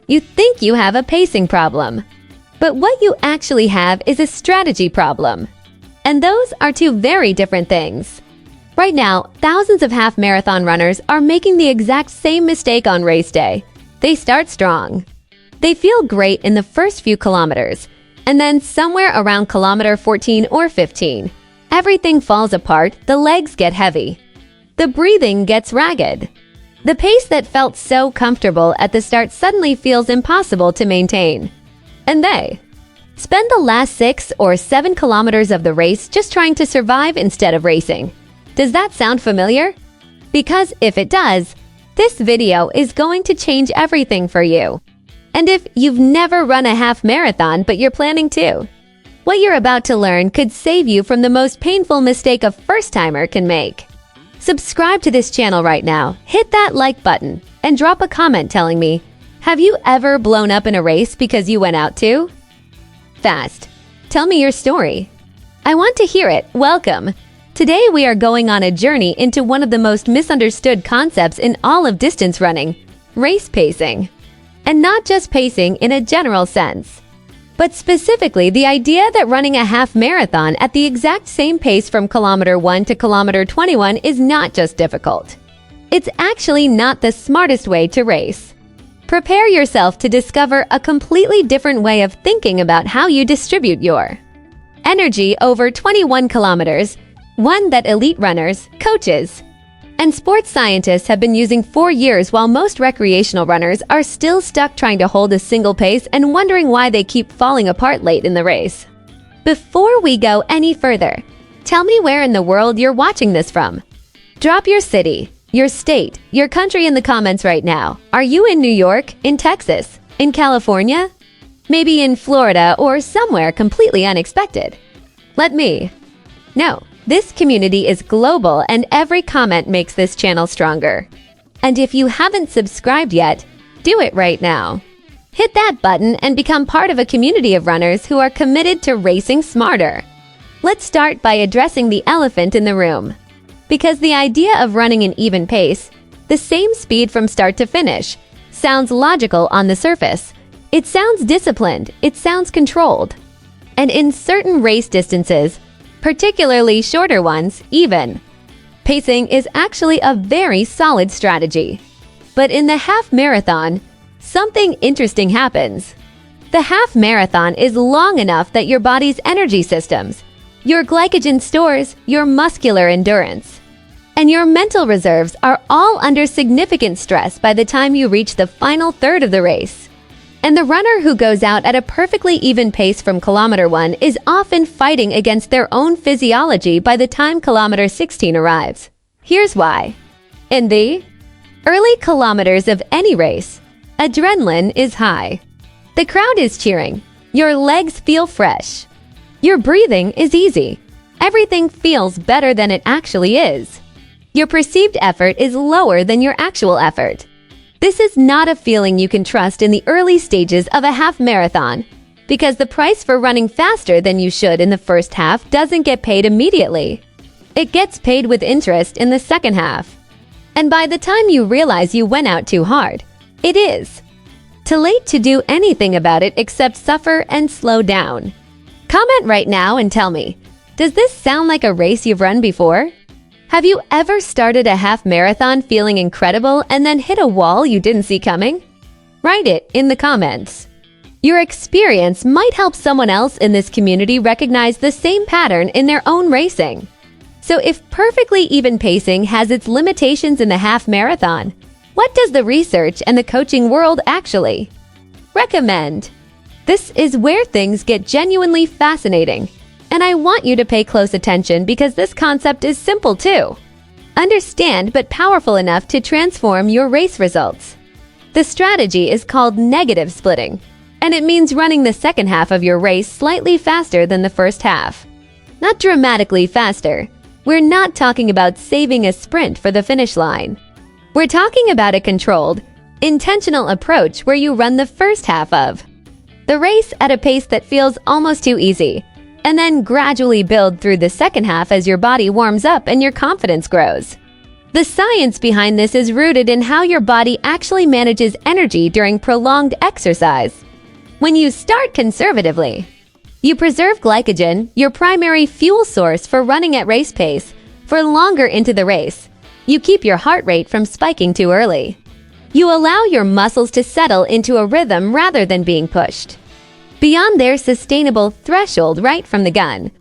You think you have a pacing problem. But what you actually have is a strategy problem. And those are two very different things. Right now, thousands of half-marathon runners are making the exact same mistake on race day. They start strong. They feel great in the first few kilometers, and then somewhere around kilometer 14 or 15, everything falls apart, the legs get heavy. The breathing gets ragged. The pace that felt so comfortable at the start suddenly feels impossible to maintain. And they spend the last 6 or 7 kilometers of the race just trying to survive instead of racing. Does that sound familiar? Because if it does, this video is going to change everything for you. And if you've never run a half marathon but you're planning to, what you're about to learn could save you from the most painful mistake a first-timer can make. Subscribe to this channel right now, hit that like button, and drop a comment telling me, have you ever blown up in a race because you went out too fast? Tell me your story. I want to hear it. Welcome. Today we are going on a journey into one of the most misunderstood concepts in all of distance running, race pacing. And not just pacing in a general sense, but specifically the idea that running a half marathon at the exact same pace from kilometer 1 to kilometer 21 is not just difficult. It's actually not the smartest way to race. Prepare yourself to discover a completely different way of thinking about how you distribute your energy over 21 kilometers, one that elite runners, coaches, and sports scientists have been using for years, while most recreational runners are still stuck trying to hold a single pace and wondering why they keep falling apart late in the race. Before we go any further, tell me where in the world you're watching this from. Drop your city, your state, your country in the comments right now. Are you in New York, in Texas, in California? Maybe in Florida or somewhere completely unexpected? Let me know. This community is global and every comment makes this channel stronger. And if you haven't subscribed yet, do it right now. Hit that button and become part of a community of runners who are committed to racing smarter. Let's start by addressing the elephant in the room. Because the idea of running an even pace, the same speed from start to finish, sounds logical on the surface. It sounds disciplined, it sounds controlled. And in certain race distances, particularly shorter ones, even, pacing is actually a very solid strategy. But in the half marathon, something interesting happens. The half marathon is long enough that your body's energy systems, your glycogen stores, your muscular endurance, and your mental reserves are all under significant stress by the time you reach the final third of the race. And the runner who goes out at a perfectly even pace from kilometer 1 is often fighting against their own physiology by the time kilometer 16 arrives. Here's why. In the early kilometers of any race, adrenaline is high. The crowd is cheering. Your legs feel fresh. Your breathing is easy. Everything feels better than it actually is. Your perceived effort is lower than your actual effort. This is not a feeling you can trust in the early stages of a half marathon, because the price for running faster than you should in the first half doesn't get paid immediately. It gets paid with interest in the second half. And by the time you realize you went out too hard, it is too late to do anything about it except suffer and slow down. Comment right now and tell me, does this sound like a race you've run before? Have you ever started a half marathon feeling incredible and then hit a wall you didn't see coming? Write it in the comments. Your experience might help someone else in this community recognize the same pattern in their own racing. So if perfectly even pacing has its limitations in the half marathon, what does the research and the coaching world actually recommend? This is where things get genuinely fascinating. And I want you to pay close attention because this concept is simple too. Understand but powerful enough to transform your race results. The strategy is called negative splitting, and it means running the second half of your race slightly faster than the first half. Not dramatically faster. We're not talking about saving a sprint for the finish line. We're talking about a controlled, intentional approach where you run the first half of the race at a pace that feels almost too easy, and then gradually build through the second half as your body warms up and your confidence grows. The science behind this is rooted in how your body actually manages energy during prolonged exercise. When you start conservatively, you preserve glycogen, your primary fuel source for running at race pace, for longer into the race. You keep your heart rate from spiking too early. You allow your muscles to settle into a rhythm rather than being pushed beyond their sustainable threshold right from the gun.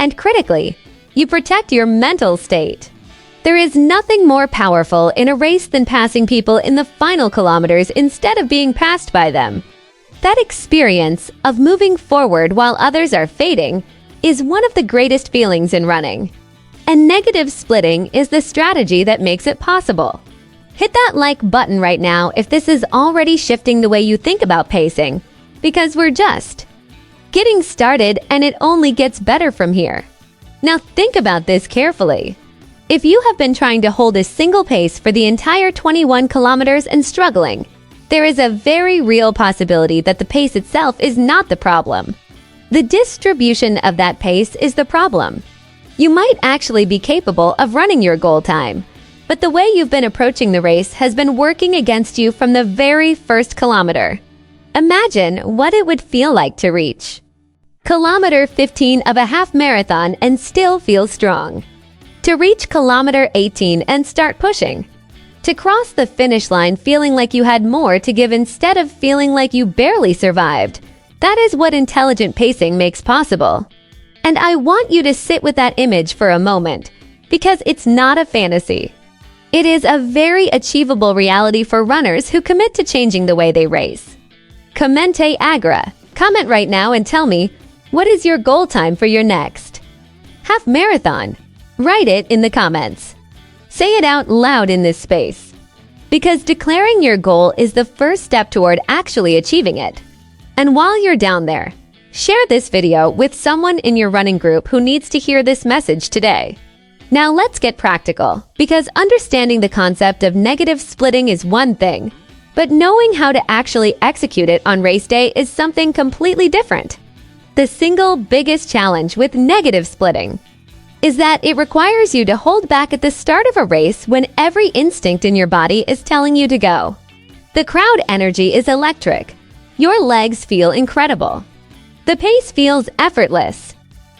And critically, you protect your mental state. There is nothing more powerful in a race than passing people in the final kilometers instead of being passed by them. That experience of moving forward while others are fading is one of the greatest feelings in running. And negative splitting is the strategy that makes it possible. Hit that like button right now if this is already shifting the way you think about pacing, because we're just getting started and it only gets better from here. Now think about this carefully. If you have been trying to hold a single pace for the entire 21 kilometers and struggling, there is a very real possibility that the pace itself is not the problem. The distribution of that pace is the problem. You might actually be capable of running your goal time, but the way you've been approaching the race has been working against you from the very first kilometer. Imagine what it would feel like to reach kilometer 15 of a half marathon and still feel strong. To reach kilometer 18 and start pushing. To cross the finish line feeling like you had more to give instead of feeling like you barely survived. That is what intelligent pacing makes possible. And I want you to sit with that image for a moment, because it's not a fantasy. It is a very achievable reality for runners who commit to changing the way they race. Commente agra. Comment right now and tell me, what is your goal time for your next half marathon? Write it in the comments. Say it out loud in this space. Because declaring your goal is the first step toward actually achieving it. And while you're down there, share this video with someone in your running group who needs to hear this message today. Now let's get practical, because understanding the concept of negative splitting is one thing, but knowing how to actually execute it on race day is something completely different. The single biggest challenge with negative splitting is that it requires you to hold back at the start of a race when every instinct in your body is telling you to go. The crowd energy is electric. Your legs feel incredible. The pace feels effortless.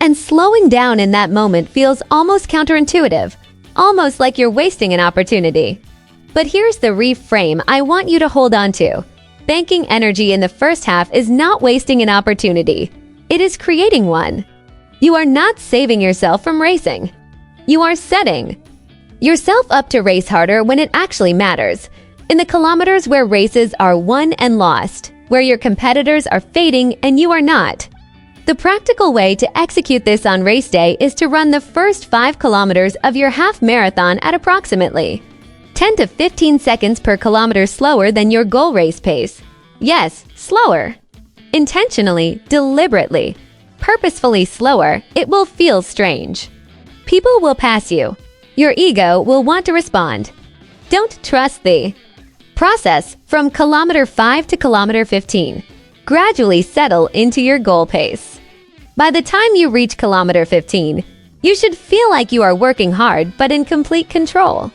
And slowing down in that moment feels almost counterintuitive, almost like you're wasting an opportunity. But here's the reframe I want you to hold on to. Banking energy in the first half is not wasting an opportunity. It is creating one. You are not saving yourself from racing. You are setting yourself up to race harder when it actually matters. In the kilometers where races are won and lost, where your competitors are fading and you are not. The practical way to execute this on race day is to run the first 5 kilometers of your half marathon at approximately 10 to 15 seconds per kilometer slower than your goal race pace. Yes, slower. Intentionally, deliberately, purposefully slower, it will feel strange. People will pass you. Your ego will want to respond. Don't trust the process from kilometer 5 to kilometer 15. Gradually settle into your goal pace. By the time you reach kilometer 15, you should feel like you are working hard but in complete control.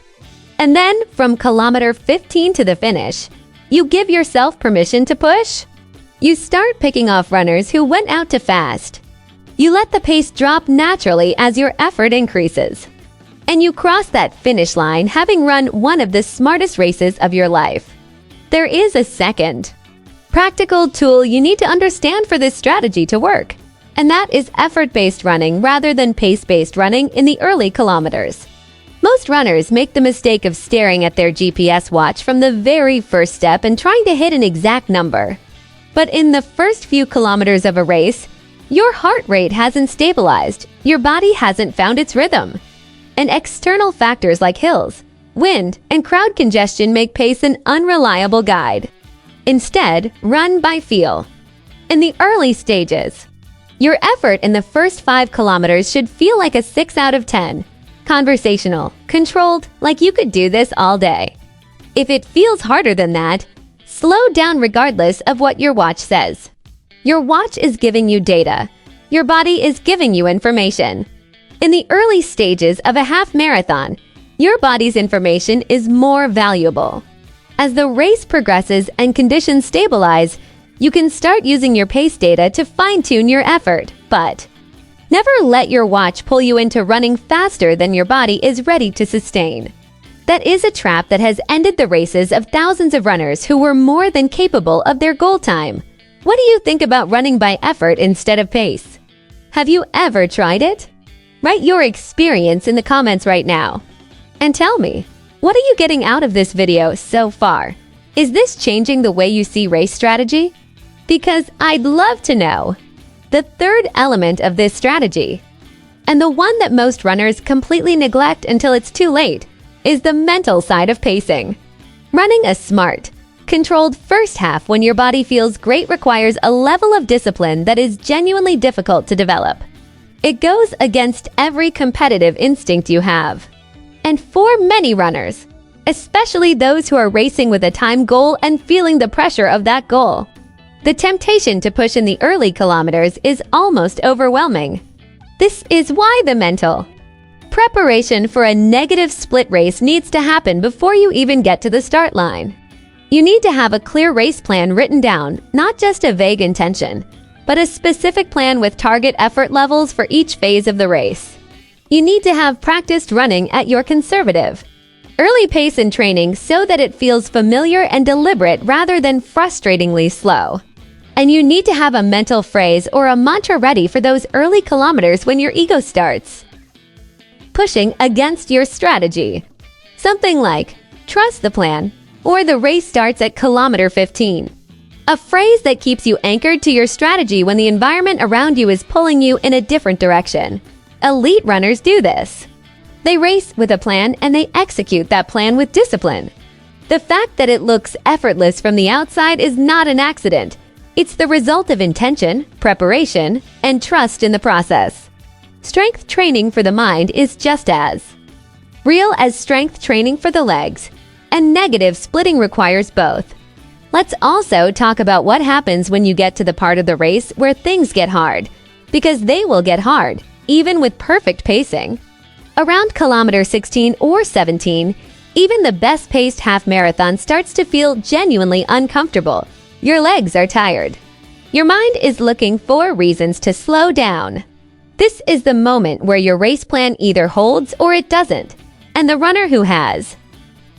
And then, from kilometer 15 to the finish, you give yourself permission to push. You start picking off runners who went out too fast. You let the pace drop naturally as your effort increases. And you cross that finish line having run one of the smartest races of your life. There is a second practical tool you need to understand for this strategy to work, and that is effort-based running rather than pace-based running in the early kilometers. Most runners make the mistake of staring at their GPS watch from the very first step and trying to hit an exact number. But in the first few kilometers of a race, your heart rate hasn't stabilized, your body hasn't found its rhythm. And external factors like hills, wind, and crowd congestion make pace an unreliable guide. Instead, run by feel. In the early stages, your effort in the first 5 kilometers should feel like a 6 out of 10. Conversational, controlled, like you could do this all day. If it feels harder than that, slow down regardless of what your watch says. Your watch is giving you data. Your body is giving you information. In the early stages of a half marathon, Your body's information is more valuable. As the race progresses and conditions stabilize, you can start using your pace data to fine-tune your effort, but never let your watch pull you into running faster than your body is ready to sustain. That is a trap that has ended the races of thousands of runners who were more than capable of their goal time. What do you think about running by effort instead of pace? Have you ever tried it? Write your experience in the comments right now. And tell me, what are you getting out of this video so far? Is this changing the way you see race strategy? Because I'd love to know. The third element of this strategy, and the one that most runners completely neglect until it's too late, is the mental side of pacing. Running a smart, controlled first half when your body feels great requires a level of discipline that is genuinely difficult to develop. It goes against every competitive instinct you have. And for many runners, especially those who are racing with a time goal and feeling the pressure of that goal, the temptation to push in the early kilometers is almost overwhelming. This is why the mental preparation for a negative split race needs to happen before you even get to the start line. You need to have a clear race plan written down, not just a vague intention, but a specific plan with target effort levels for each phase of the race. You need to have practiced running at your conservative early pace in training so that it feels familiar and deliberate rather than frustratingly slow. And you need to have a mental phrase or a mantra ready for those early kilometers when your ego starts pushing against your strategy. Something like, trust the plan, or the race starts at kilometer 15. A phrase that keeps you anchored to your strategy when the environment around you is pulling you in a different direction. Elite runners do this. They race with a plan and they execute that plan with discipline. The fact that it looks effortless from the outside is not an accident. It's the result of intention, preparation, and trust in the process. Strength training for the mind is just as real as strength training for the legs, and negative splitting requires both. Let's also talk about what happens when you get to the part of the race where things get hard, because they will get hard, even with perfect pacing. Around kilometer 16 or 17, even the best-paced half marathon starts to feel genuinely uncomfortable. Your legs are tired. Your mind is looking for reasons to slow down. This is the moment where your race plan either holds or it doesn't, and the runner who has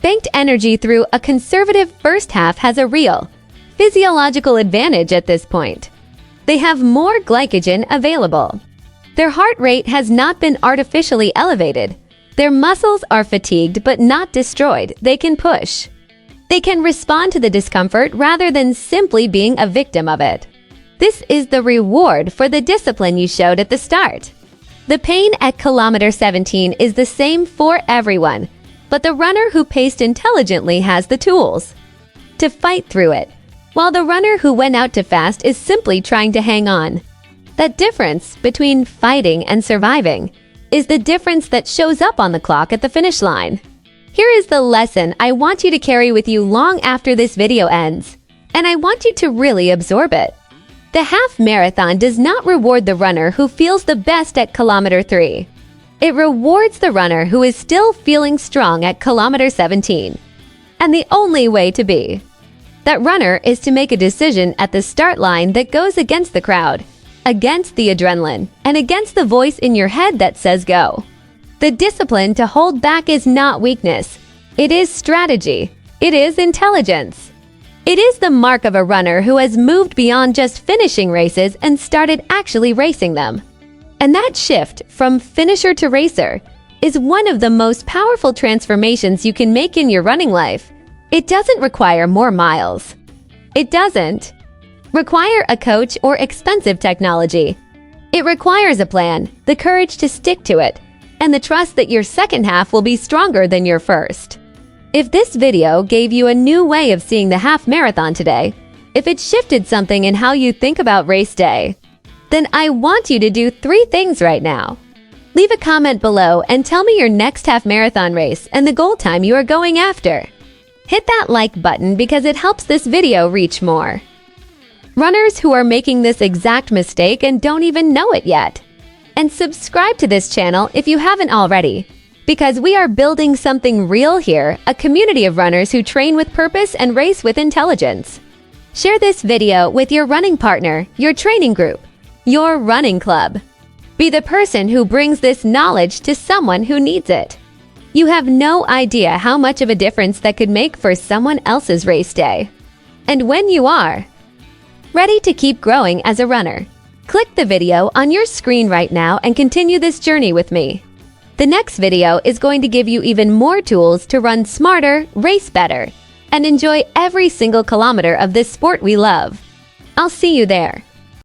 banked energy through a conservative first half has a real physiological advantage at this point. They have more glycogen available. Their heart rate has not been artificially elevated. Their muscles are fatigued but not destroyed. They can push. They can respond to the discomfort rather than simply being a victim of it. This is the reward for the discipline you showed at the start. The pain at kilometer 17 is the same for everyone, but the runner who paced intelligently has the tools to fight through it, while the runner who went out too fast is simply trying to hang on. That difference between fighting and surviving is the difference that shows up on the clock at the finish line. Here is the lesson I want you to carry with you long after this video ends, and I want you to really absorb it. The half marathon does not reward the runner who feels the best at kilometer 3. It rewards the runner who is still feeling strong at kilometer 17. And the only way to be that runner is to make a decision at the start line that goes against the crowd, against the adrenaline, and against the voice in your head that says go. The discipline to hold back is not weakness. It is strategy. It is intelligence. It is the mark of a runner who has moved beyond just finishing races and started actually racing them. And that shift from finisher to racer is one of the most powerful transformations you can make in your running life. It doesn't require more miles. It doesn't require a coach or expensive technology. It requires a plan, the courage to stick to it, and the trust that your second half will be stronger than your first. If this video gave you a new way of seeing the half marathon today, if it shifted something in how you think about race day, then I want you to do 3 things right now. Leave a comment below and tell me your next half marathon race and the goal time you are going after. Hit that like button because it helps this video reach more runners who are making this exact mistake and don't even know it yet. And subscribe to this channel if you haven't already. Because we are building something real here, a community of runners who train with purpose and race with intelligence. Share this video with your running partner, your training group, your running club. Be the person who brings this knowledge to someone who needs it. You have no idea how much of a difference that could make for someone else's race day. And when you are ready to keep growing as a runner, click the video on your screen right now and continue this journey with me. The next video is going to give you even more tools to run smarter, race better, and enjoy every single kilometer of this sport we love. I'll see you there.